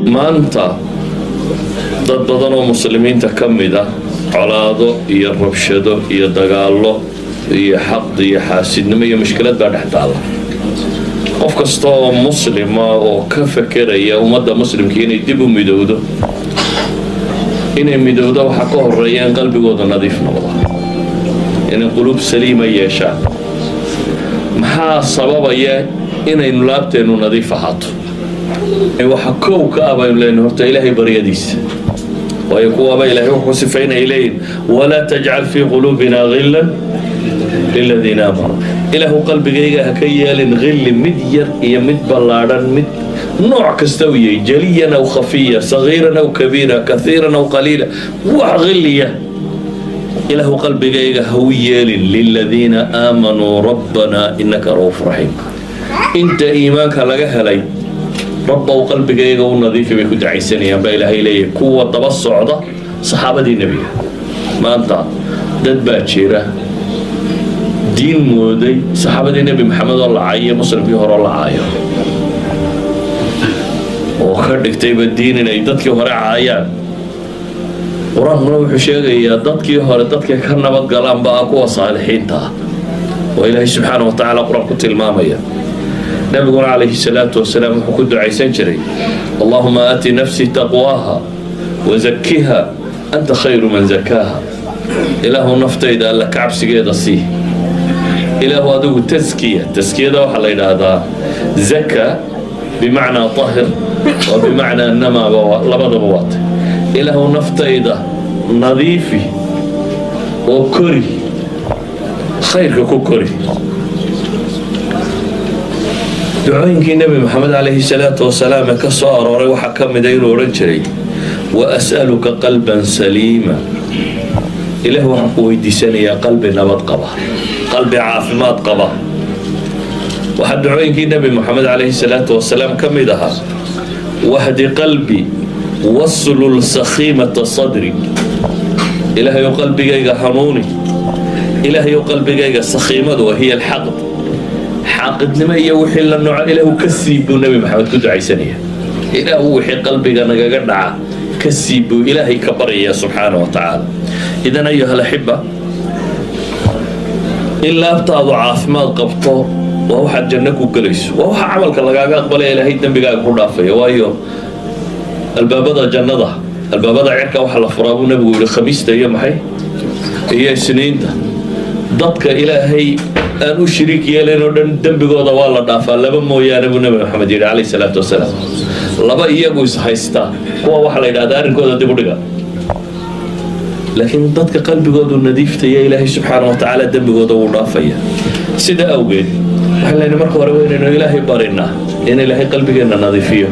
maanta dad badan oo muslimiinta ka mid ah colaado iyo rabshado iyo dagaallo iyo xaqd iyo xaasidnimo iyo mushkilad baa dhex taalla qof kasta oo muslima oo ka fekeraya ummadda muslimka inay dib u midowdo inay midowdo waxaa ka horeeya in qalbigooda nadiif noqdo inay quluub saliima yeeshaan maxaa sababaya inaynu laabteennu nadiif ahaato waxa kow ka ah baynu leenahay horta ilaahay baryadiisa waayo kuwaaba ilaahay wuxuu sifaynaya leeyihin walaa tajcal fii quluubina ghillan liladiina aamanuu ilaahu qalbigayga ha ka yeelin ghilli mid yar iyo mid ballaadhan mid nooc kasta u yahay jaliyan aw khafiya sagiiran aw kabiira kaiiran aw qaliila wax ghilliya ilaahu qalbigayga ha u yeelin liladiina aamanuu rabbanaa innaka ra'uuf raxiim inta iimaanka laga helay rabbow qalbigayga u nadiifi bay ku dacaysanayaan baa ilaahay leeyahay kuwa daba socda saxaabadii nebiga maanta dad baa jira diin mooday saxaabadii nebi maxamed oo lacayo muslimkii hore oo lacayo oo ka dhigtayba diin inay dadkii hore caayaan qur-aankuna wuxuu sheegayaa dadkii hore dadkay ka nabadgalaanba ah kuwa saalixiinta ah oo ilaahay subxaana wa tacaala qur-aan ku tilmaamaya nabiguna calayhi salaatu wasalaam wuxuu ku ducaysan jiray allahuma aati nafsi taqwaaha wazakkiha anta khayru man zakaaha ilaahu naftayda alla kacabsigeeda sii ilaahu adigu taskiyada waxaa la yidhaahdaa zaka bimacnaa tahir wa bimacnaa namaaba labadaba waata ilaahu naftayda nadiifi oo kori khayrka ku kori ducooyinkii nebi maxamed calayhi salaatu wasalaam ee ka soo arooray waxaa ka mida inuu odhan jiray wa as'aluka qalban saliima ilaah waxaan ku weydiisanayaa qalbi nabad qaba qalbi caafimaad qaba waxaa ducooyinkii nebi maxamed calayhi salaatu wasalaam ka mid ahaa wahdi qalbi waslul sakhiimata sadri ilaahayow qalbigayga hanuuni ilaahayow qalbigayga sakhiimadu wahiya alxaqd xaaqidnimo iyo wixii la nooco ilaahu ka siib buu nebi maxamed ku ducaysanaya ilaahu wixii qalbiga nagaga dhaca ka siib buu ilaahay ka baryaya subxaana wa tacaala idan ayuha alaxiba in laabtaadu caafimaad qabto waa waxaad janno ku gelayso waa waxa camalka lagaaga aqbalaya ilaahay dembigaaga ku dhaafaya waayo albaabada jannada albaabada cirka waxa la furaa buu nebigu yihi khamiista iyo maxay iyo isniinta dadka ilaahay aan u shiriik yeelayn oo dhan dembigooda waa la dhaafaa laba mooyaane buu nebi maxamed yidhi calayhi salaatu wasalaam laba iyagu is haystaa kuwa waxaa la yidhahdaa arrinkooda dib u dhiga laakiin dadka qalbigoodu nadiiftaya ilaahay subxaana wa tacaala dembigooda wuu dhaafaya sida awgeed waxaan leenahay marka hore waynaynu ilaahay barinaa in ilaahay qalbigeenna nadiifiyo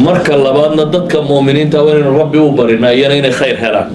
marka labaadna dadka mu'miniinta waynaynu rabbi u barinaa iyana inay khayr helaan